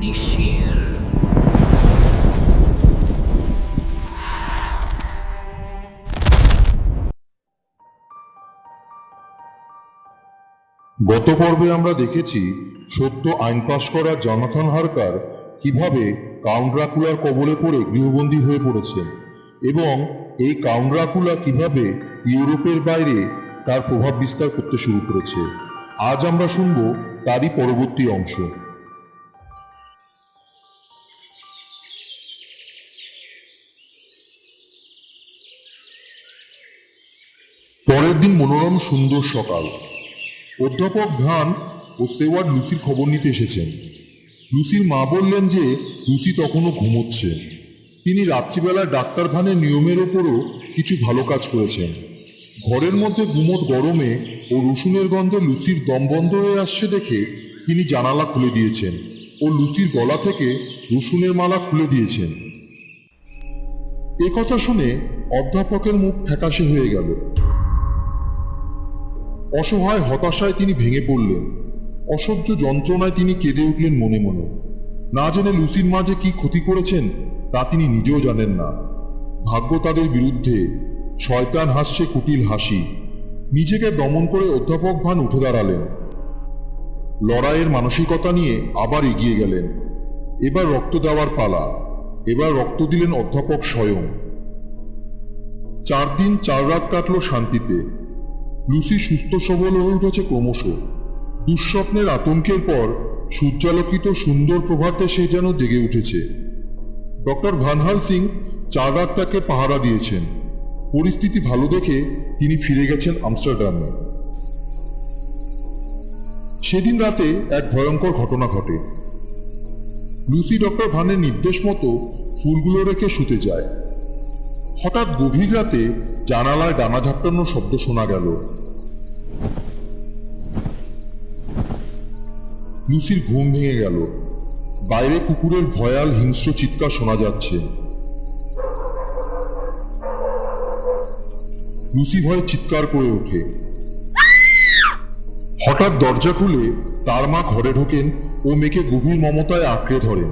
মনীষীর। গত পর্বে আমরা দেখেছি সদ্য আইন পাশ করা জনাথন হার্কার কিভাবে কাউন্ট ড্রাকুলার কবলে পড়ে গৃহবন্দী হয়ে পড়েছেন এবং এই কাউন্ট ড্রাকুলা কিভাবে ইউরোপের বাইরে তার প্রভাব বিস্তার করতে শুরু করেছে। আজ আমরা শুনব তারই পরবর্তী অংশ। পরের দিন মনোরম সুন্দর সকাল। অধ্যাপক ভান ও সেওয়ার্ড লুসির খবর নিতে এসেছেন। লুসির মা বললেন যে লুসি তখনও ঘুমোচ্ছে। তিনি রাত্রিবেলায় ডাক্তার ভানের নিয়মের ওপরও কিছু ভালো কাজ করেছেন। ঘরের মধ্যে গুমোট গরমে ও রসুনের গন্ধে লুসির দম বন্ধ হয়ে আসছে দেখে তিনি জানালা খুলে দিয়েছেন ও লুসির গলা থেকে রসুনের মালা খুলে দিয়েছেন। এ কথা শুনে অধ্যাপকের মুখ ফ্যাকাশে হয়ে গেল। অসহায় হতাশায় তিনি ভেঙে পড়লেন। অসহ্য যন্ত্রণায় তিনি কেঁদে উঠলেন মনে মনে। না জেনে লুসির মা যে কি ক্ষতি করেছেন তা তিনি নিজেও জানেন না। ভাগ্য তাদের বিরুদ্ধে। শয়তান হাসছে কুটিল হাসি। নিজেকে দমন করে অধ্যাপক ভান উঠে দাঁড়ালেন। লড়াইয়ের মানসিকতা নিয়ে আবার এগিয়ে গেলেন। এবার রক্ত দেওয়ার পালা। এবার রক্ত দিলেন অধ্যাপক স্বয়ং। 4 দিন 4 রাত কাটল শান্তিতে। লুসি সুস্থ সবল হয়ে উঠেছে ক্রমশ। দুঃস্বপ্নের আতঙ্কের পর সূর্যালোকিত সুন্দর প্রভাতে সে যেন জেগে উঠেছে। ডক্টর ভান হালসিং 4 রাত তাকে পাহারা দিয়েছেন। পরিস্থিতি ভালো দেখে তিনি ফিরে গেছেন আমস্টারডামে। সেদিন রাতে এক ভয়ঙ্কর ঘটনা ঘটে। লুসি ডক্টর ভানের নির্দেশ মতো ফুলগুলো রেখে শুতে যায়। হঠাৎ গভীর রাতে জানালায় ডানা ঝাপটানোর শব্দ শোনা গেল। লুসির ঘুম ভেঙে গেল। বাইরে কুকুরের ভয়াল হিংস্র চিৎকার শোনা যাচ্ছে। লুসি ভয়ে চিৎকার করে ওঠে। হঠাৎ দরজা খুলে তার মা ঘরে ঢোকেন ও মেয়েকে গভীর মমতায় আঁকড়ে ধরেন।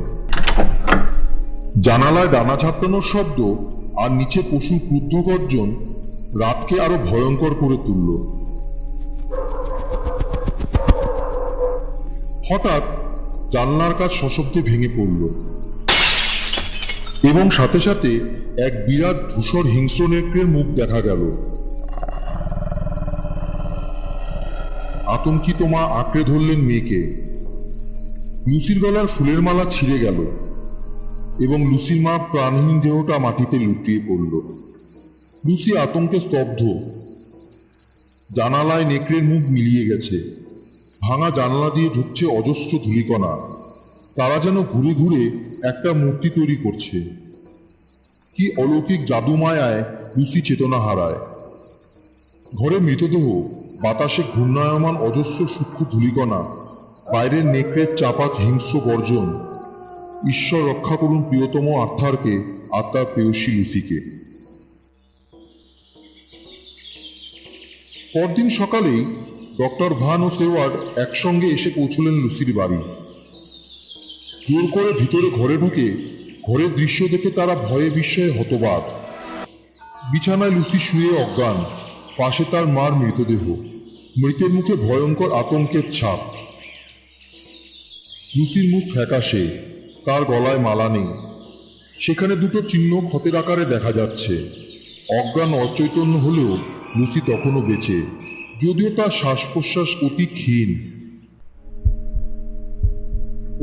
জানালায় ডানা ঝাপটানোর শব্দ আর নিচে পশুর ক্রুদ্ধ গর্জন রাতকে আরো ভয়ঙ্কর করে তুলল। হঠাৎ জানলার কাজ সশব্দে ভেঙে পড়ল এবং সাথে সাথে এক বিরাট ধূসর হিংস্র নেকড়ের মুখ দেখা গেল। আতঙ্কিত মা আঁকড়ে ধরলেন মেয়েকে। লুসির গলার ফুলের মালা ছিঁড়ে গেল এবং লুসির মা প্রাণহীন দেহটা মাটিতে লুটিয়ে পড়ল। লুসি আতঙ্কে স্তব্ধ। জানালায় নেকড়ের মুখ মিলিয়ে গেছে। ভাঙা জানালা দিয়ে ঢুকছে অজস্র ধূলিকণা। তারা যেন ঘুরে ঘুরে একটা মূর্তি তৈরি করছে। কি অলৌকিক জাদুমায়ায় লুসি চেতনা হারায়। ঘরে মৃতদেহ, বাতাসে ঘূর্ণায়মান অজস্র সূক্ষ্ম ধূলিকণা, বাইরের নেকড়ের চাপাক হিংস্র গর্জন। ঈশ্বর রক্ষা করুন প্রিয়তম আর্থারকে আর তার প্রেয়সী লুসিকে। পরদিন সকালেই ডক্টর ভান ও সেওয়ার্ড একসঙ্গে এসে পৌঁছলেন লুসির বাড়ি। জোর করে ভিতরে ঘরে ঢুকে ঘরের দৃশ্য দেখে তারা ভয়ে বিস্ময়ে হতবাক। বিছানায় লুসি শুয়ে অজ্ঞান, পাশে তার মার মৃতদেহ, মৃতের মুখে ভয়ঙ্কর আতঙ্কের ছাপ। লুসির মুখ ফ্যাকাশে, তার গলায় মালা নেই। সেখানে দুটো চিহ্ন ক্ষতের আকারে দেখা যাচ্ছে। অজ্ঞান অচৈতন্য হলেও লুসি তখনও বেঁচে, যদিও তার শ্বাস প্রশ্বাস অতি ক্ষীণ।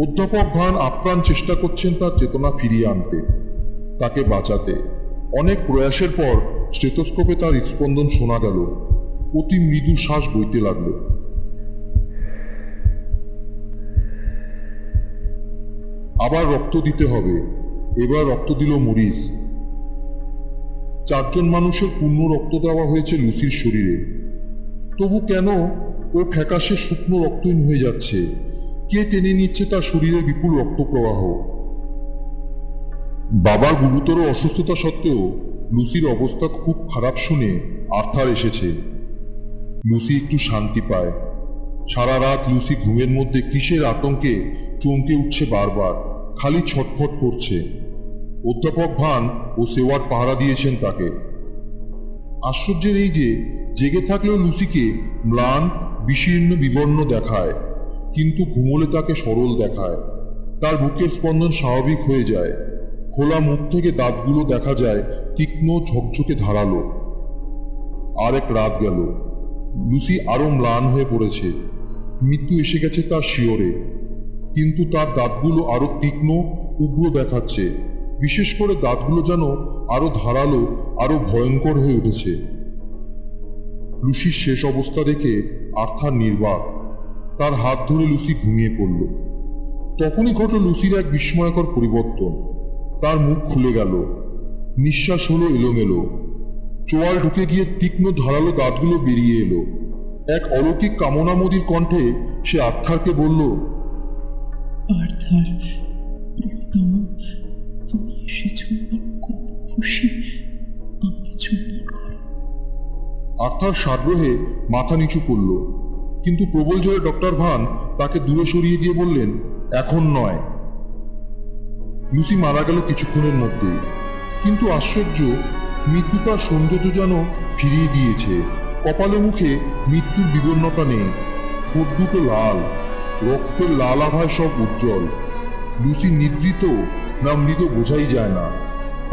অধ্যাপক ভান আপ্রাণ চেষ্টা করছেন তার চেতনা ফিরিয়ে আনতে, তাকে বাঁচাতে। অনেক প্রয়াসের পর স্টেথোস্কোপে তার হৃদস্পন্দন শোনা গেল। অতি মৃদু শ্বাস বইতে লাগল। আবার রক্ত দিতে হবে। এবার রক্ত দিল মরিস। 4 জন মানুষের পূর্ণ রক্ত দেওয়া হয়েছে লুসির শরীরে। তবু কেন ও ফ্যাকাশে শুকনো রক্তহীন হয়ে যাচ্ছে? কে টেনে নিচ্ছে তার শরীরে বিপুল রক্ত প্রবাহ? বাবার গুরুতর অসুস্থতা সত্ত্বেও লুসির অবস্থা খুব খারাপ শুনে আর্থার এসেছে। লুসি একটু শান্তি পায়। সারা রাত লুসি ঘুমের মধ্যে কিসের আতঙ্কে চমকে উঠছে বারবার, খালি ছটফট করছে। অধ্যাপক ভান ও সেওয়ার্ড পাহারা দিয়েছেন তাকে। আশ্চর্যের এই যে জেগে থাকলেও লুসিকে ম্লান, বিশীর্ণ, বিবর্ণ দেখায়, কিন্তু ঘুমোলে তাকে সরল দেখায়। তার বুকের স্পন্দন স্বাভাবিক হয়ে যায়। খোলা মুখ থেকে দাঁতগুলো দেখা যায় তীক্ষ্ণ, ঝকঝকে, ধারালো। আর এক রাত গেল। লুসি আরো ম্লান হয়ে পড়েছে। মৃত্যু এসে গেছে তার শিয়রে, কিন্তু তার দাঁতগুলো আরো তীক্ষ্ণ, উগ্র দেখাচ্ছে। বিশেষ করে দাঁতগুলো যেন আরো ধারালো, আরো ভয়ঙ্কর হয়ে উঠেছে। লুসির শেষ অবস্থা দেখে আর্থার নির্বাক। তার হাত ধরে লুসি ঘুমিয়ে পড়ল। তখনই ঘটল লুসির এক বিস্ময়কর পরিবর্তন। তার মুখ খুলে গেল, নিঃশ্বাস হলো এলোমেলো, চোয়াল ঢুকে গিয়ে তীক্ষ্ণ ধারালো দাঁতগুলো বেরিয়ে এলো। এক অলৌকিক কামনামোদীর কণ্ঠে সে আর্থারকে বলল, আর্থার, প্রিয়তম, তুমি এসেছো, আমি কত খুশি। আমাকে চুম্বন করো। আর্থার সাগ্রহে মাথা নিচু করল, কিন্তু প্রবল জোরে ডক্টর ভান তাকে দূরে সরিয়ে দিয়ে বললেন, এখন নয়। লুসি মারা গেল কিছুক্ষণের মধ্যেই, কিন্তু আশ্চর্য, মৃত্যু তার সৌন্দর্য যেন ফিরিয়ে দিয়েছে। কপালে মুখে মৃত্যুর বিবর্ণতা নেই। ঠোঁট দুটো লাল, রক্তের লাল আভায় সব উজ্জ্বল। লুসি নিদ্রিত না মৃত বোঝাই যায় না,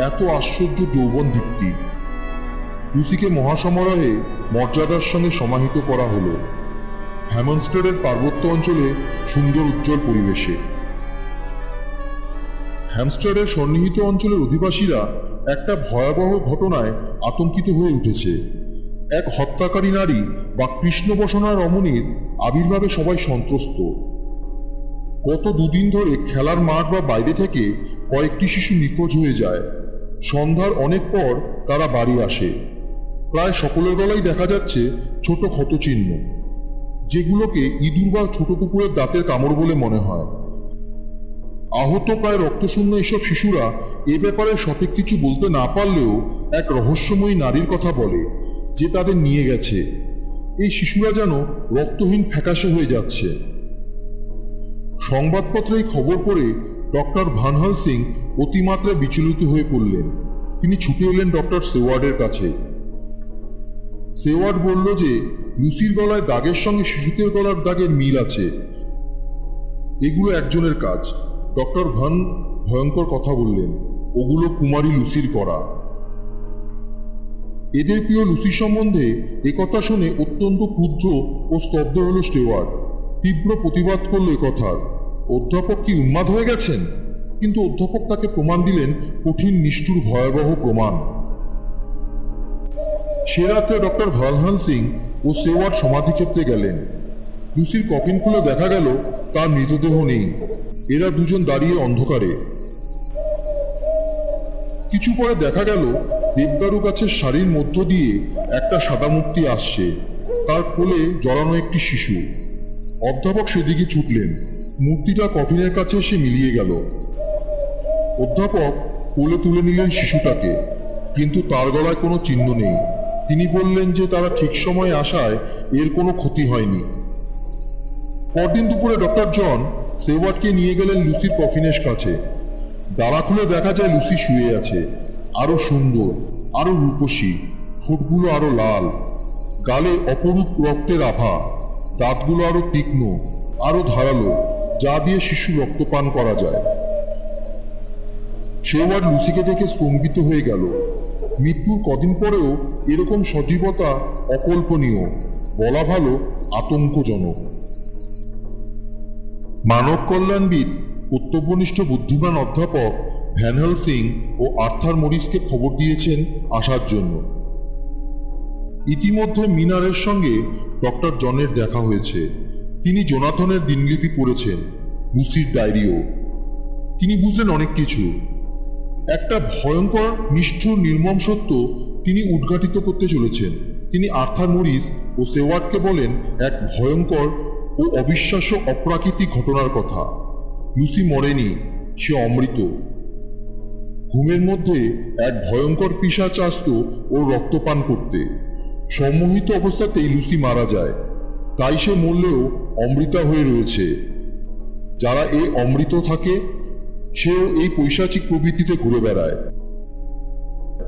এত আশ্চর্য যৌবন দীপ্তি। লুসিকে মহাসমারোহে মর্যাদার সঙ্গে সমাহিত করা হলো হ্যামনস্টেডের পার্বত্য অঞ্চলে সুন্দর উজ্জ্বল পরিবেশে। হ্যামস্টারের সন্নিহিত অঞ্চলের অধিবাসীরা একটা ভয়াবহ ঘটনায় আতঙ্কিত হয়ে উঠেছে। এক হত্যাকারী নারী বা কৃষ্ণবসনা রমণীর আবির্ভাবে সবাই সন্ত্রস্ত। গত দুদিন ধরে খেলার মাঠ বা বাইরে থেকে কয়েকটি শিশু নিখোঁজ হয়ে যায়। সন্ধ্যার অনেক পর তারা বাড়ি আসে। প্রায় সকলের গলায় দেখা যাচ্ছে ছোট ক্ষতচিহ্ন, যেগুলোকে ইঁদুর বা ছোট কুকুরের দাঁতের কামড় বলে মনে হয়। আহত প্রায় রক্তশূন্য এসব শিশুরা এ ব্যাপারে সঠিক কিছু বলতে না পারলেও এক রহস্যময়ী নারীর কথা বলে, যে তাদের নিয়ে গেছে। এই শিশুরা যেন রক্তহীন ফ্যাকাশে হয়ে যাচ্ছে। সংবাদপত্রে এই খবর পড়ে ডক্টর ভানহাল সিং অতিমাত্রায় বিচলিত হয়ে পড়লেন। তিনি ছুটে এলেন ডক্টর সেওয়ার্ডের কাছে। সেওয়ার্ড বলল যে লুসির গলায় দাগের সঙ্গে শিশুদের গলার দাগের মিল আছে। এগুলো একজনের কাজ। ডক্টর ভান ভয়ঙ্কর কথা বললেন, ওগুলো কুমারী লুসির করা। এদের প্রিয় লুসি সম্বন্ধে একথা শুনে অত্যন্ত ক্রুদ্ধ ও স্তব্ধ হল স্টেওয়ার্ড। তীব্র প্রতিবাদ করল একথার। অধ্যাপক কি উন্মাদ হয়ে গেছেন? কিন্তু অধ্যাপক তাকে প্রমাণ দিলেন, কঠিন, নিষ্ঠুর, ভয়াবহ প্রমাণ। সে রাত্রে ডক্টর ভালহান সিং ও সেওয়ার্ড সমাধিক্ষেত্রে গেলেন। লুসির কফিন খুলে দেখা গেল তার মৃতদেহ নেই। এরা দুজন দাঁড়িয়ে অন্ধকারে। কিছু পরে দেখা গেল দেবদারু গাছের সারির মধ্য দিয়ে একটা সাদা মূর্তি আসছে। তার কোলে জড়ানো একটি শিশু। অধ্যাপক সেদিকে ছুটলেন। মূর্তিটা কফিনের কাছে এসে মিলিয়ে গেল। অধ্যাপক কোলে তুলে নিলেন শিশুটাকে, কিন্তু তার গলায় কোনো চিহ্ন নেই। তিনি বললেন যে তারা ঠিক সময়ে আসায় এর কোনো ক্ষতি হয়নি। পরদিন দুপুরে ডক্টর জন সেওয়ার্ডকে নিয়ে গেলেন লুসির কফিনের কাছে। ডালা খুলে দেখা যায় লুসি শুয়ে আছে, আরো সুন্দর, আরো রূপসী, ঠোঁটগুলো আরো লাল, গালে অপরূপ রক্তের আভা, দাঁতগুলো আরো তীক্ষ্ণ, আরো ধারালো, যা দিয়ে শিশু রক্তপান করা যায়। সেওয়ার্ড লুসিকে দেখে স্তম্ভিত হয়ে গেল। মৃত্যুর কদিন পরেও এরকম সজীবতা অকল্পনীয়, বলা ভালো আতঙ্কজনক। মানব কল্যাণবিদ, কর্তব্যনিষ্ঠ, বুদ্ধিমান অধ্যাপক ভ্যানহাল সিং ও আর্থার মরিসকে খবর দিয়েছেন আসার জন্য। ইতিমধ্যে মিনারের সঙ্গে ডক্টর জনের দেখা হয়েছে। তিনি জোনাথনের দিনলিপি পড়েছেন, লুসির ডায়েরিও। তিনি বুঝলেন অনেক কিছু। একটা ভয়ঙ্কর, নিষ্ঠুর, নির্মম সত্য তিনি উদ্ঘাটিত করতে চলেছেন। তিনি আর্থার মরিস ও সেওয়ার্ডকে বলেন এক ভয়ঙ্কর ও অবিশ্বাস্য অপ্রাকৃতিক ঘটনার কথা। লুসি মরেনি, সে অমৃত। ঘুমের মধ্যে এক ভয়ঙ্কর পিশাচ আসত ওর রক্তপান করতে। সম্মোহিত অবস্থাতেই লুসি মারা যায়, তাই সে মরলেও অমৃতা হয়ে রয়েছে। যারা এই অমৃত থাকে সেও এই পৈশাচিক প্রবৃত্তিতে ঘুরে বেড়ায়।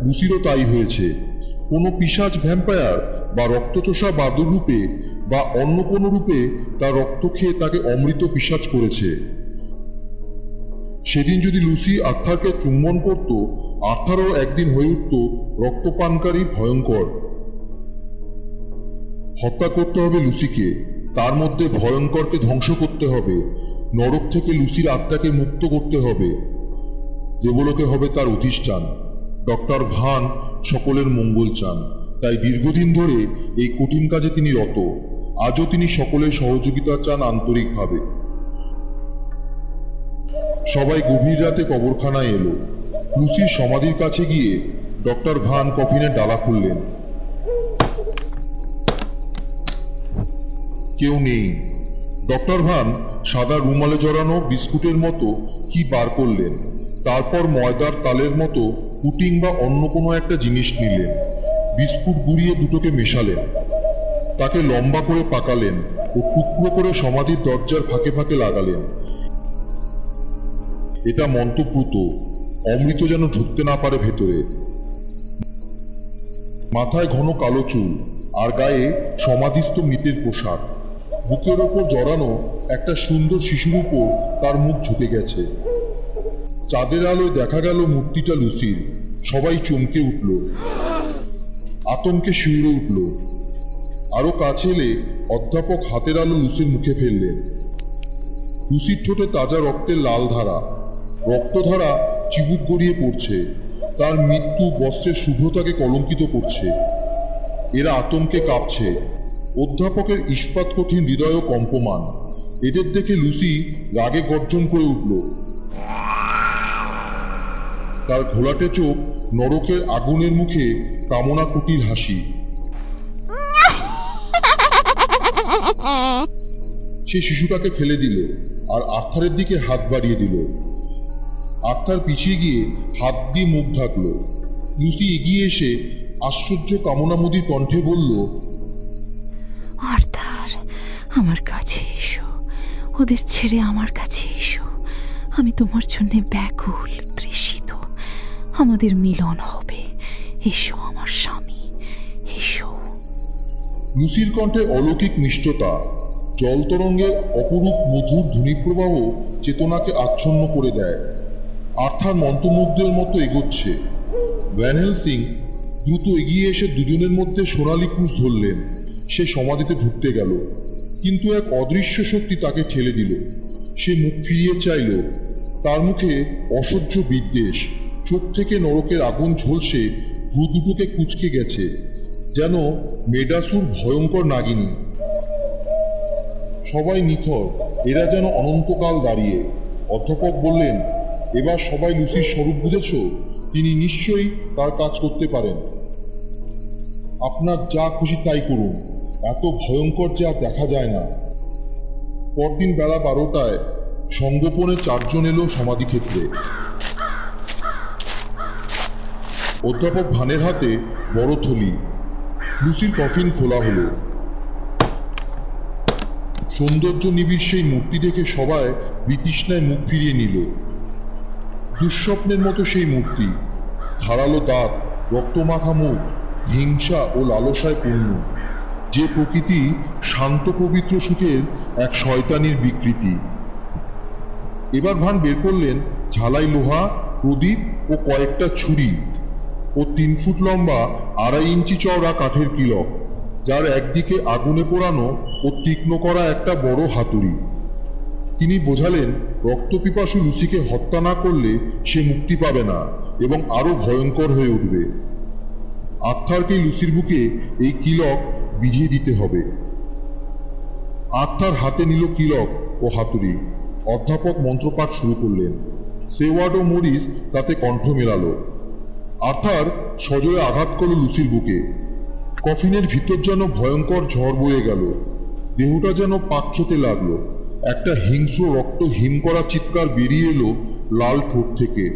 লুসিরও তাই হয়েছে। কোনো পিশাচ ভ্যাম্পায়ার বা রক্তচোষা বাদুর রূপে বা অন্য কোনো রূপে তার রক্ত খেয়ে তাকে অমৃত পিশাচ করেছে। সেদিন যদি লুসি আর্থারকে চুম্বন করত, আর্থারও একদিন হয়ে উঠত রক্তপানকারী ভয়ঙ্কর। হত্যা করতে হবে লুসিকে, তার মধ্যে ভয়ঙ্করকে ধ্বংস করতে হবে, নরক থেকে লুসির আত্মাকে মুক্ত করতে হবে। দেবলোকে হবে তার অধিষ্ঠান। ডক্টর ভান সকলের মঙ্গল চান, তাই দীর্ঘদিন ধরে এই কঠিন কাজে তিনি রত। আজও তিনি সকলের সহযোগিতা চান আন্তরিকভাবে। সবাই গভীর রাতে কবরখানায় এলো। লুসির সমাধির কাছে গিয়ে ডক্টর ভান কফিনের ডালা খুললেন। কেউ নেই। ডক্টর ভান সাদা রুমালে জড়ানো বিস্কুটের মতো কি বার করলেন, তারপর ময়দার তালের মতো পুটিং বা অন্য কোনো একটা জিনিস নিলেন, বিস্কুট গুঁড়িয়ে দুটোকে মেশালেন, তাকে লম্বা করে পাকালেন ও টুকরো করে সমাধির দরজার ফাঁকে ফাঁকে লাগালেন। এটা মন্ত্রপ্রুত, অমৃত যেন ঢুকতে না পারে ভেতরে। মাথায় ঘন কালো চুল আর গায়ে সমাধিস্থ মৃতের পোশাক। বুকের ওপর জড়ানো একটা সুন্দর শিশুর উপর তার মুখ ঝুঁকে গেছে। চাঁদের আলোয় দেখা গেল মূর্তিটা লুসির। সবাই চমকে উঠল, আতঙ্কে শিউরে উঠল। আরো কাছে এলে অধ্যাপক হাতের আলো লুসির মুখে ফেললেন। লুসির ঠোঁটে তাজা রক্তের লাল ধারা, রক্তধারা চিবুক গড়িয়ে পড়ছে। তার মৃত্যু বস্ত্রের শুভ্রতাকে কলঙ্কিত করছে। এরা আতঙ্কে কাঁপছে। অধ্যাপকের ইস্পাত কঠিন হৃদয়ও কম্পমান। এদের দেখে লুসি রাগে গর্জন করে উঠল। তার ঘোলাটে চোখ নরকের আগুনের মুখে কামনা কুটির হাসি। সে শিশুটাকে ফেলে দিল আর আর্থারের দিকে হাত বাড়িয়ে দিল। আর্থার পিছিয়ে গিয়ে হাত দিয়ে মুখ ঢাকল। লুসি এগিয়ে এসে আশ্চর্য কামনামুদির কণ্ঠে বলল, আর্থার, আমার কাছে এসো, ওদের ছেড়ে আমার কাছে এসো। আমি তোমার জন্য ব্যাকুল, তৃষিত। আমাদের মিলন হবে। এসো আমার স্বামী, এসো। লুসির কণ্ঠে অলৌকিক মিষ্টতা, জলতরঙ্গের অপরূপ মধুর ধ্বনিপ্রবাহ চেতনাকে আচ্ছন্ন করে দেয়। আর্থার মন্ত্রমুগ্ধের মতো এগোচ্ছে। ভ্যান হেলসিং দ্রুত এগিয়ে এসে দুজনের মধ্যে সোনালি কুশ ধরলেন। সে সমাধিতে ঢুকতে গেল, কিন্তু এক অদৃশ্য শক্তি তাকে ঠেলে দিল। সে মুখ ফিরিয়ে চাইল। তার মুখে অসহ্য বিদ্বেষ, চোখ থেকে নরকের আগুন ঝলসে ভ্রু দুটোকে কুঁচকে গেছে, যেন মেডাসুর ভয়ঙ্কর নাগিনী। সবাই নিথর, এরা যেন অনন্তকাল দাঁড়িয়ে। অধ্যাপক বললেন, এবার সবাই লুসির স্বরূপ বুঝেছ? তিনি নিশ্চয়ই তার কাজ করতে পারেন। আপনার যা খুশি তাই করুন, এত ভয়ঙ্কর যে আর দেখা যায় না। পরদিন বেলা 12টায় সঙ্গোপনে 4 জন এলো সমাধিক্ষেত্রে। অধ্যাপক ভানের হাতে বড় থলি। লুসির কফিন খোলা হলো। সৌন্দর্য নিবিড় সেই মূর্তি দেখে সবাই বিতৃষ্ণায় মুখ ফিরিয়ে নিল। দুঃস্বপ্নের মতো সেই মূর্তি, ধারালো দাঁত, রক্তমাখা মুখ, হিংসা ও লালসায় পূর্ণ। যে প্রকৃতি শান্ত পবিত্র সুখের এক শয়তানির বিকৃতি। এবার ভান বের করলেন ঝালাই লোহা, প্রদীপ ও কয়েকটা ছুরি ও 3 ফুট লম্বা 2.5 ইঞ্চি চওড়া কাঠের কিলক, যার একদিকে আগুনে পোড়ানো ও তীক্ষ্ণ করা একটা বড় হাতুড়ি। তিনি বোঝালেন, রক্তপিপাসু লুসিকে হত্যা না করলে সে মুক্তি পাবে না এবং আরো ভয়ঙ্কর হয়ে উঠবে। আর্থারকে লুসির বুকে এই কিলক বিজিয়ে দিতে হবে। আর্থার হাতে নিল কিলক ও হাতুড়ি। অধ্যাপক মন্ত্রপাঠ শুরু করলেন। সেওয়ার্ড ও মরিস তাতে কণ্ঠ মেলালো। আর্থার সজোরে আঘাত করল লুসির বুকে। কফিনের ভিতর যেন ভয়ঙ্কর ঝড় বয়ে গেল। দেহটা যেন পাক খেতে লাগলো। একটা হিংস্র রক্ত হিম করা চিৎকার বেরিয়ে এলো লাল ঠোঁট থেকে।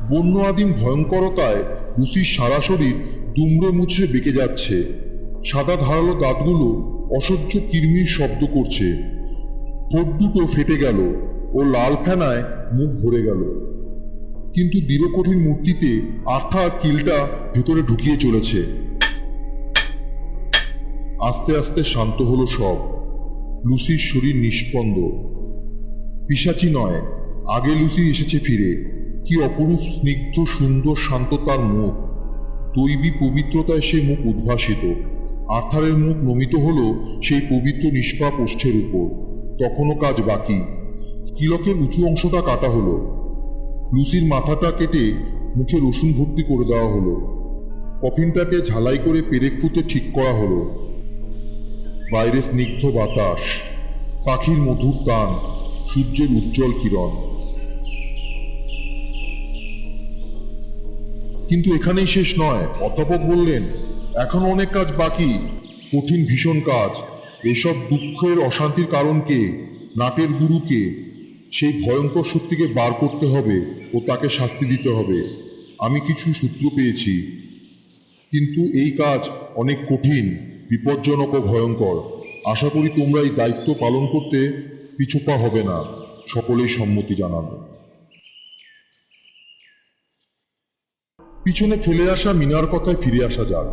বন্য আদিম ভয়ঙ্করতায় লুসির সারা শরীর দুমড়ে মুচড়ে বেঁকে যাচ্ছে। সাদা ধারালো দাঁতগুলো অসহ্য কিরমির শব্দ করছে। ঠোঁট দুটো ফেটে গেল ও লাল ফেনায় মুখ ভরে গেল। কিন্তু দৃঢ়কঠিন মূর্তিতে আর্থার কিলটা ভেতরে ঢুকিয়ে চলেছে। আস্তে আস্তে শান্ত হলো সব। লুসির শরীর নিস্পন্দ। পিশাচি নয়, আগে লুসি এসেছে ফিরে। কি অপরূপ স্নিগ্ধ সুন্দর শান্ত তার মুখ। দৈবী পবিত্রতায় সে মুখ উদ্ভাসিত। আর্থারের মুখ নমিত হলো সেই পবিত্র নিষ্পাপ ওষ্ঠের উপর। তখনও কাজ বাকি। কিলকের উঁচু অংশটা কাটা হলো। লুসির মাথাটা কেটে মুখে রসুন ভর্তি করে দেওয়া হলো। কফিনটাকে ঝালাই করে পেরেক ফুতে ঠিক করা হলো। বাইরে স্নিগ্ধ বাতাস, পাখির মধুর তান, সূর্যের উজ্জ্বল কিরণ। কিন্তু এখানেই শেষ নয়। অধ্যাপক বললেন, এখনো অনেক কাজ বাকি, কঠিন ভীষণ কাজ। এসব দুঃখের অশান্তির কারণ কে? নাটের গুরুকে। সেই ভয়ঙ্কর শক্তিকে বার করতে হবে ও তাকে শাস্তি দিতে হবে। আমি কিছু সূত্র পেয়েছি, কিন্তু এই কাজ অনেক কঠিন, বিপজ্জনক ও ভয়ঙ্কর। আশা করি তোমরা এই দায়িত্ব পালন করতে পিছুপা হবে না। সকলেই সম্মতি জানাবে। পিছনে ফেলে আসা মিনার কথায় ফিরে আসা যাক।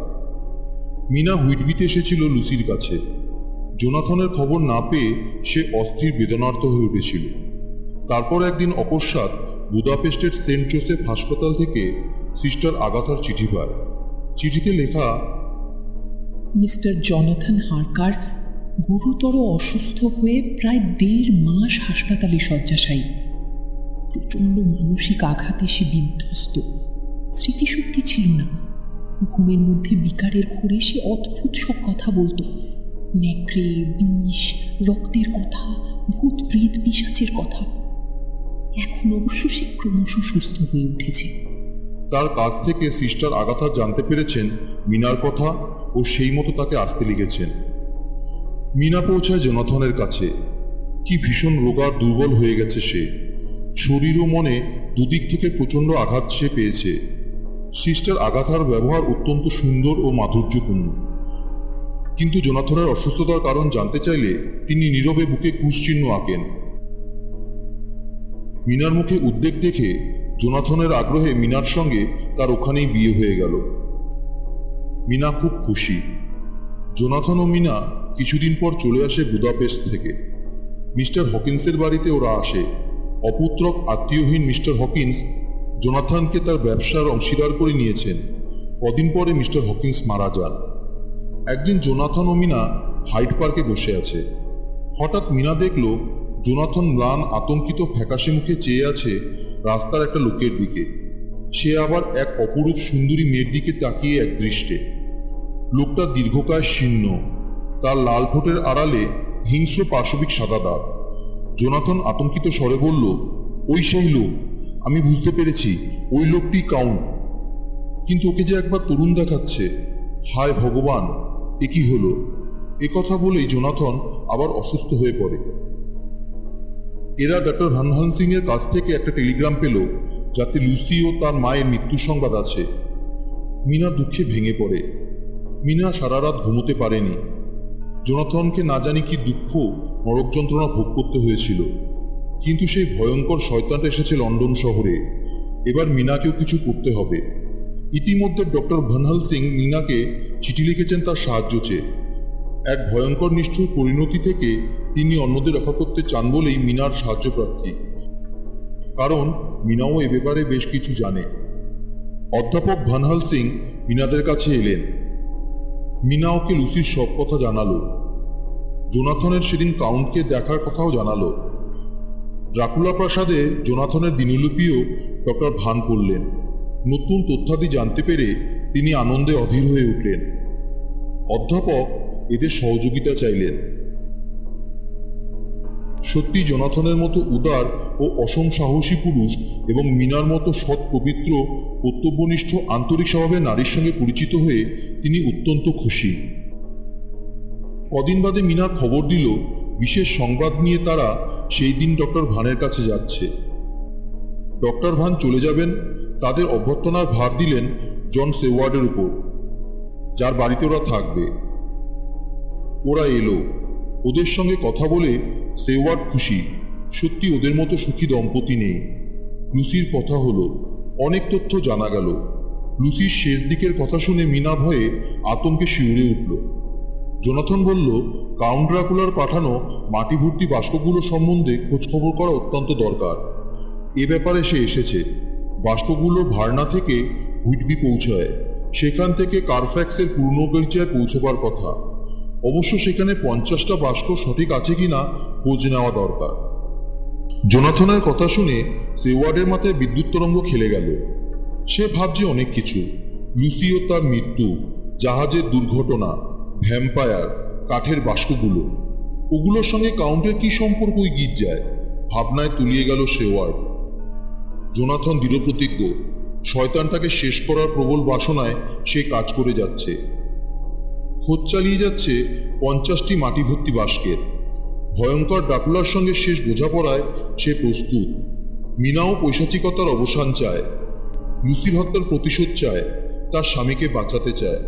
মিনা হুইটবিতে এসেছিল লুসির কাছে। জোনাথনের খবর না পেয়ে সে অস্থির বেদনার্ত হয়ে উঠেছিল। তারপর একদিন অকস্মাৎ বুদাপেস্টের সেন্ট জোসেফ হাসপাতাল থেকে সিস্টার আগাথার চিঠি পায়। চিঠিতে লেখা, মিস্টার জনাথন হারকার গুরুতর অসুস্থ হয়ে প্রায় 1.5 মাস হাসপাতালে শয্যাশায়ী। প্রচণ্ড মানসিক আঘাতে সে বিধ্বস্ত। স্মৃতিশক্তি ছিল না। ঘুমের মধ্যে বিকারের ঘোরে সে অদ্ভুত সব কথা বলতো। নেকড়ে, বিষ, রক্তের কথা, ভূত প্রেত পিশাচের কথা। এখন অবশ্য সে ক্রমশ সুস্থ হয়ে উঠেছে। তার কাছ থেকে সিস্টার আগাথা জানতে পেরেছেন মিনার কথা ও সেই মতো তাকে আসতে লিখেছেন। মিনা পৌঁছায় জোনাথনের কাছে। কি ভীষণ রোগার দুর্বল হয়ে গেছে সে। শরীর ও মনে দুদিক থেকে প্রচণ্ড আঘাত সে পেয়েছে। সিস্টার আগাথার ব্যবহার অত্যন্ত সুন্দর ও মাধুর্যপূর্ণ। কিন্তু জোনাথনের অসুস্থতার কারণ জানতে চাইলে তিনি নীরবে বুকে ক্রুশচিহ্ন আঁকেন। মিনার মুখে উদ্বেগ দেখে জোনাথনের আগ্রহে মিনার সঙ্গে তার ওখানেই বিয়ে হয়ে গেল। মিনা খুব খুশি। জোনাথন ও মিনা কিছুদিন পর চলে আসে বুদাপেস্ট থেকে। মিস্টার হকিন্সের বাড়িতে ওরা আসে। অপুত্রক আত্মীয়হীন মিস্টার হকিন্স জোনাথনকে তার ব্যবসার অংশীদার করে নিয়েছেন। কদিন পরে মিস্টার হকিন্স মারা যান। একদিন জোনাথন ও মিনা হাইড পার্কে বসে আছে। হঠাৎ মিনা দেখল জোনাথন ম্লান আতঙ্কিত ফ্যাকাশে মুখে চেয়ে আছে রাস্তার একটা লোকের দিকে। সে আবার এক অপরূপ সুন্দরী মেয়ের দিকে তাকিয়ে এক দৃষ্টে। লোকটা দীর্ঘকায় শীর্ণ, তার লাল ঠোঁটের আড়ালে হিংস্র পাশবিক সাদা দাঁত। জোনাথন আতঙ্কিত স্বরে বলল, ওই সেই লোক, আমি বুঝতে পেরেছি, ওই লোকটি কাউন্ট। কিন্তু ওকে যে একবার তরুণ দেখাচ্ছে। হায় ভগবান, এ কি হলো? কথা বলেই জোনাথন আবার অসুস্থ হয়ে পড়ে। এরা ডক্টর ভান হালসিং এর কাছ থেকে একটা টেলিগ্রাম পেল যাতে লুসি ও তার মায়ের মৃত্যুর সংবাদ আছে। মিনা দুঃখে ভেঙে পড়ে। মিনা সারা রাত ঘুমোতে পারেনি। জোনাথনকে না জানি কি দুঃখ, নরক যন্ত্রণা ভোগ করতে হয়েছিল। কিন্তু সেই ভয়ঙ্কর শয়তানটা এসেছে লন্ডন শহরে। এবার মিনাকেও কিছু করতে হবে। ইতিমধ্যে ডক্টর ভান হালসিং মিনাকে চিঠি লিখেছেন তার সাহায্য চেয়ে। এক ভয়ঙ্কর নিষ্ঠুর পরিণতি থেকে তিনি অন্যদের রক্ষা করতে চান বলেই মিনার সাহায্য প্রার্থী। কারণ মিনাও এ ব্যাপারে বেশ কিছু জানে। অধ্যাপক ভান হালসিং মিনাদের কাছে এলেন। মিনা ওকে লুসির সব কথা জানালো। জোনাথনের সেদিন কাউন্টকে দেখার কথাও জানালো। ড্রাকুলা প্রাসাদে জোনাথনের দিনলিপিও ডক্টর ভান পড়লেন। নতুন তথ্যাদি জানতে পেরে তিনি আনন্দে অধীর হয়ে উঠলেন। অধ্যাপক এদের সহযোগিতা চাইলেন। সত্যি জোনাথনের মতো উদার ও অসম সাহসী পুরুষ এবং মিনার মতো সৎ পবিত্র কর্তব্যনিষ্ঠ আন্তরিক স্বভাবের নারীর সঙ্গে পরিচিত হয়ে তিনি অত্যন্ত খুশি। কদিন বাদে মিনা খবর দিল বিশেষ সংবাদ নিয়ে তারা সেই দিন ডক্টর ভানের কাছে যাচ্ছে। ডক্টর ভান চলে যাবেন, তাদের অভ্যর্থনার ভার দিলেন জন সেওয়ার্ডের উপর, যার বাড়িতে ওরা থাকবে। ওরা এলো। ওদের সঙ্গে কথা বলে সেওয়ার্ড খুশি। সত্যি ওদের মতো সুখী দম্পতি নেই। লুসির কথা হলো, অনেক তথ্য জানা গেল। লুসির শেষ দিকের কথা শুনে মিনা ভয়ে আতঙ্কে শিউরে উঠল। জোনাথন বলল, কাউন্ট ড্রাকুলার পাঠানো মাটি ভর্তি বাষ্পগুলো সম্বন্ধে খোঁজখবর করা অত্যন্ত দরকার। এ ব্যাপারে সে এসেছে। বাষ্পগুলো ভার্না থেকে হুইটবি পৌঁছায়, সেখান থেকে কারফ্যাক্সের পুরনো গির্জায় পৌঁছবার কথা। অবশ্য সেখানে 50টা বাষ্প সঠিক আছে কিনা খোঁজ নেওয়া দরকার। জোনাথনের কথা শুনে সেওয়ার্ডের মাথায় বিদ্যুৎ তরঙ্গ খেলে গেল। সে ভাবছে অনেক কিছু, লুসি ও তার মৃত্যু, জাহাজের দুর্ঘটনা, ভ্যাম্পায়ার, কাঠের বাষ্পগুলো। ওগুলোর সঙ্গে কাউন্টের কি সম্পর্ক ওই গির্জায়? ভাবনায় তলিয়ে গেল সেওয়ার্ড। জোনাথন দৃঢ়প্রতিজ্ঞ, শয়তানটাকে শেষ করার প্রবল বাসনায় সে কাজ করে যাচ্ছে। খোঁজ চালিয়ে যাচ্ছে 50টি মাটি ভর্তি বাস্কের। ভয়ঙ্কর ড্রাকুলার সঙ্গে শেষ বোঝাপড়ায় সে প্রস্তুত। মিনাও পৈশাচিকতার অবসান চায়, লুসির হত্যার প্রতিশোধ চায়, তার স্বামীকে বাঁচাতে চায়।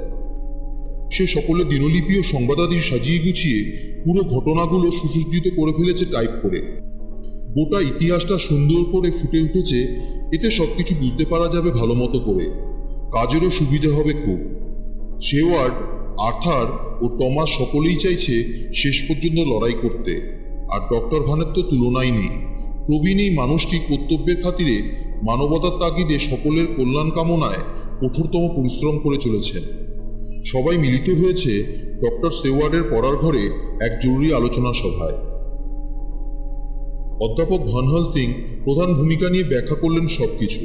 সে সকলে দিনলিপি ও সংবাদাদি সাজিয়ে গুছিয়ে পুরো ঘটনাগুলো সুসজ্জিত করে ফেলেছে টাইপ করে। গোটা ইতিহাসটা সুন্দর করে ফুটে উঠেছে। এতে সবকিছু বুঝতে পারা যাবে ভালো মতো করে। কাজেরও সুবিধা হবে খুব। সেওয়ার্ড, আর্থার ও টমাস সকলেই চাইছে শেষ পর্যন্ত লড়াই করতে। আর ডক্টর ভানের তো তুলনাই নেই। প্রবীণ এই মানুষটি কর্তব্যের খাতিরে মানবতার তাগিদে সকলের কল্যাণ কামনায় কঠোরতম পরিশ্রম করে চলেছেন। সবাই মিলিত হয়েছে ডক্টর সেওয়ার্ডের পড়ার ঘরে এক জরুরি আলোচনা সভায়। অধ্যাপক ভান হালসিং প্রধান ভূমিকা নিয়ে ব্যাখ্যা করলেন সবকিছু।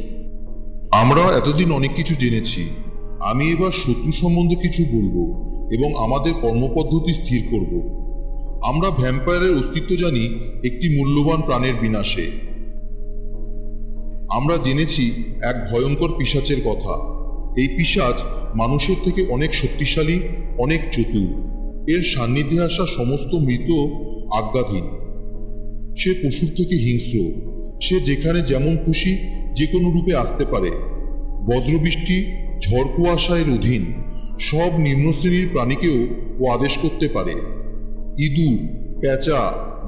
আমরা এতদিন অনেক কিছু জেনেছি। আমি এবার শত্রু সম্বন্ধে কিছু বলবো এবং আমাদের কর্মপদ্ধতি স্থির করব। আমরা ভ্যাম্পায়ারের অস্তিত্ব জানি একটি মূল্যবান প্রাণের বিনাশে। আমরা জেনেছি এক ভয়ঙ্কর পিশাচের কথা। এই পিশাচ মানুষের থেকে অনেক শক্তিশালী, অনেক চতুর। এর সান্নিধ্যে আসা সমস্ত মৃত আজ্ঞাধীন। সে পশুর থেকে হিংস্র। সে যেখানে যেমন খুশি যে কোনো রূপে আসতে পারে। বজ্রবৃষ্টি, ঝড় কুয়াশা এর অধীন। সব নিম্ন শ্রেণীর প্রাণীকেও ও আদেশ করতে পারে। ইঁদুর, পেঁচা,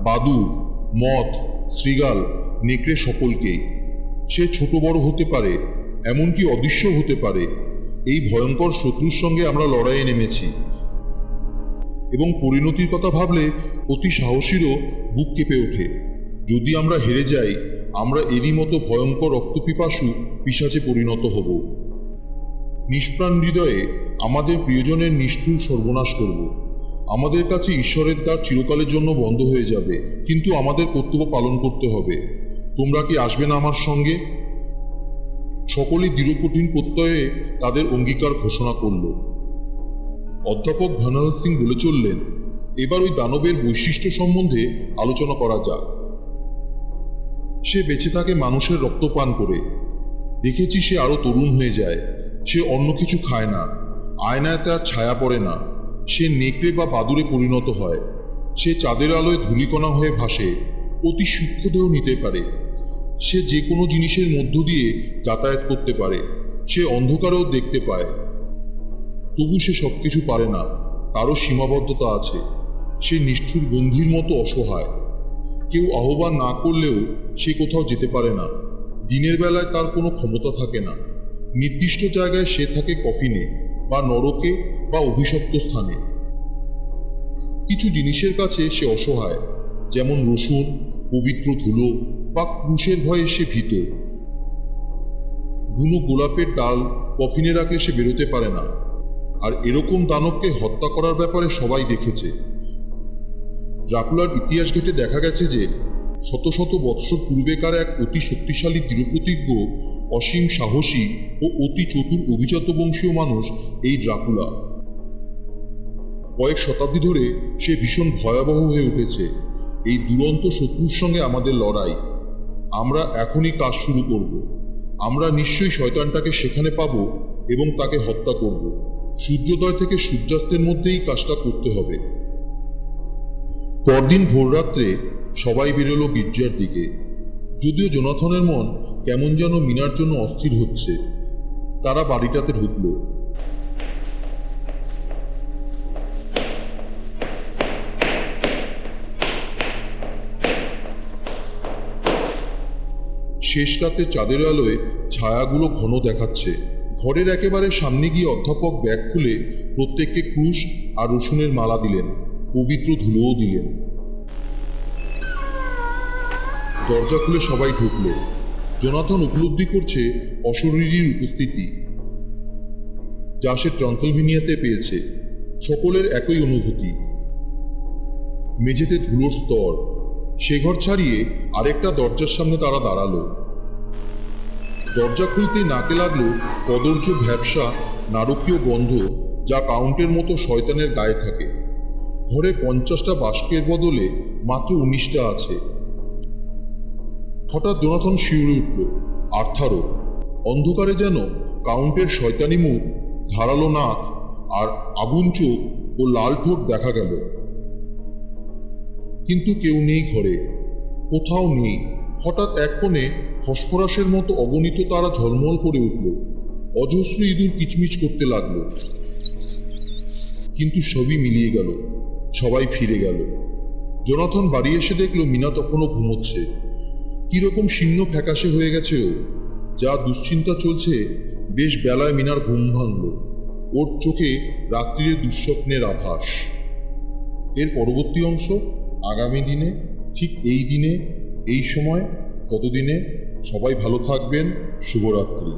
বাদুড়, মথ, শৃগাল, নেকড়ে সকলকেই। সে ছোট বড় হতে পারে, এমনকি অদৃশ্য হতে পারে। এই ভয়ঙ্কর শত্রুর সঙ্গে আমরা লড়াইয়ে নেমেছি এবং পরিণতির কথা ভাবলে অতি সাহসীরও বুক কেঁপে ওঠে। যদি আমরা হেরে যাই, আমরা এরই মতো ভয়ঙ্কর রক্তপিপাসু পিশাচে পরিণত হব। নিষ্প্রাণ হৃদয়ে আমাদের প্রিয়জনের নিষ্ঠুর সর্বনাশ করব। আমাদের কাছে ঈশ্বরের দ্বার চিরকালের জন্য বন্ধ হয়ে যাবে, কিন্তু আমাদের কর্তব্য পালন করতে হবে। তোমরা কি আসবে না আমার সঙ্গে? সকলেই দৃঢ়কঠিন প্রত্যয়ে তাদের অঙ্গীকার ঘোষণা করল। অধ্যাপক ভান হালসিং বলে চললেন, এবার ওই দানবের বৈশিষ্ট্য সম্বন্ধে আলোচনা করা যাক। সে বেঁচে থাকে মানুষের রক্তপান করে। দেখেছি সে আরো তরুণ হয়ে যায়। সে অন্য কিছু খায় না, আয়নায় তার ছায়া পড়ে না। সে নেকড়ে বা বাদুড়ে পরিণত হয়। সে চাঁদের আলোয় ধূলিকণা হয়ে ভাসে, অতি সূক্ষ্ম দেহ নিতে পারে। সে যে কোনো জিনিসের মধ্য দিয়ে যাতায়াত করতে পারে। সে অন্ধকারেও দেখতে পায়। তবু সে সবকিছু পারে না, তারও সীমাবদ্ধতা আছে। সে নিষ্ঠুর বন্ধির মতো অসহায়। কেউ আহ্বান না করলেও সে কোথাও যেতে পারে না। দিনের বেলায় তার কোনো ক্ষমতা থাকে না। নির্দিষ্ট জায়গায় সে থাকে কফিনে বা নরকে বা অভিশপ্ত স্থানে। কিছু জিনিসের কাছে সে অসহায়, যেমন রসুন, পবিত্র ধুলো বা ক্রুশের ভয়ে সে ভীত। বুনো গোলাপের ডাল কফিনে রাখলে সে বেরোতে পারে না। আর এরকম দানবকে হত্যা করার ব্যাপারে সবাই দেখেছে। ড্রাকুলার ইতিহাস ঘেঁটে দেখা গেছে যে শত শত বৎসর পূর্বেকার এক অতি শক্তিশালী দৃঢ়প্রতিজ্ঞ, অসীম সাহসী ও অতি চতুর অভিজাত বংশীয় মানুষ এই ড্রাকুলা। কয়েক শতাব্দী ধরে সে ভীষণ ভয়াবহ হয়ে উঠেছে। এই দুরন্ত শত্রুর সঙ্গে আমাদের লড়াই। আমরা এখনই কাজ শুরু করব। আমরা নিশ্চয়ই শয়তানটাকে সেখানে পাব এবং তাকে হত্যা করব। সূর্যোদয় থেকে সূর্যাস্তের মধ্যেই কাজটা করতে হবে। পরদিন ভোররাত্রে সবাই বেরোলো গির্জার দিকে। যদিও জোনাথনের মন কেমন যেন মিনার জন্য অস্থির হচ্ছে। তারা বাড়িটাতে ঢুকল। শেষ রাতে চাঁদের আলোয় ছায়াগুলো ঘন দেখাচ্ছে। ঘরের একেবারে সামনে গিয়ে অধ্যাপক ব্যাগ খুলে প্রত্যেককে ক্রুশ আর রসুনের মালা দিলেন, পবিত্র ধুলোও দিলেন। দরজা খুলে সবাই ঢুকল। জোনাথন উপলব্ধি করছে অশরীরীর উপস্থিতি, যা সে ট্রান্সিলভেনিয়াতে পেয়েছে। সকলের একই অনুভূতি। মেঝেতে ধুলোর স্তর। সে ঘর ছাড়িয়ে আরেকটা দরজার সামনে তারা দাঁড়ালো। দরজা খুলতে নাকে লাগলো কদর্য ভ্যাবসা নারকীয় গন্ধ, যা কাউন্টের মতো শয়তানের গায়ে থাকে। ঘরে 50টা বাস্কের বদলে মাত্র 19টা আছে। হঠাৎ জোনাথন শিউরে উঠল। আর্থারও। অন্ধকারে যেন কাউন্টের শয়তানি মুখ, ধারালো নাক আর আগুন চোখ ও লাল ঠোঁট দেখা গেল। কিন্তু কেউ নেই ঘরে, কোথাও নেই। হঠাৎ এক কোণে ফসফরাসের মতো অগণিত তারা ঝলমল করে উঠল। অজস্র ইঁদুর কিচমিচ করতে লাগলো। কিন্তু সবই মিলিয়ে গেল, সবাই ফিরে গেল। জোনাথন বাড়ি এসে দেখল মিনা তখনও ঘুমোচ্ছে। কিরকম শীর্ণ ফ্যাকাশে হয়ে গেছে ও। যা দুশ্চিন্তা চলছে, বেশ বেলায় মিনার ঘুম ভাঙল। ওর চোখে রাত্রির দুঃস্বপ্নের আভাস। এর পরবর্তী অংশ আগামী দিনে, ঠিক এই দিনে, এই সময়, কতদিনে। সবাই ভালো থাকবেন। শুভরাত্রি।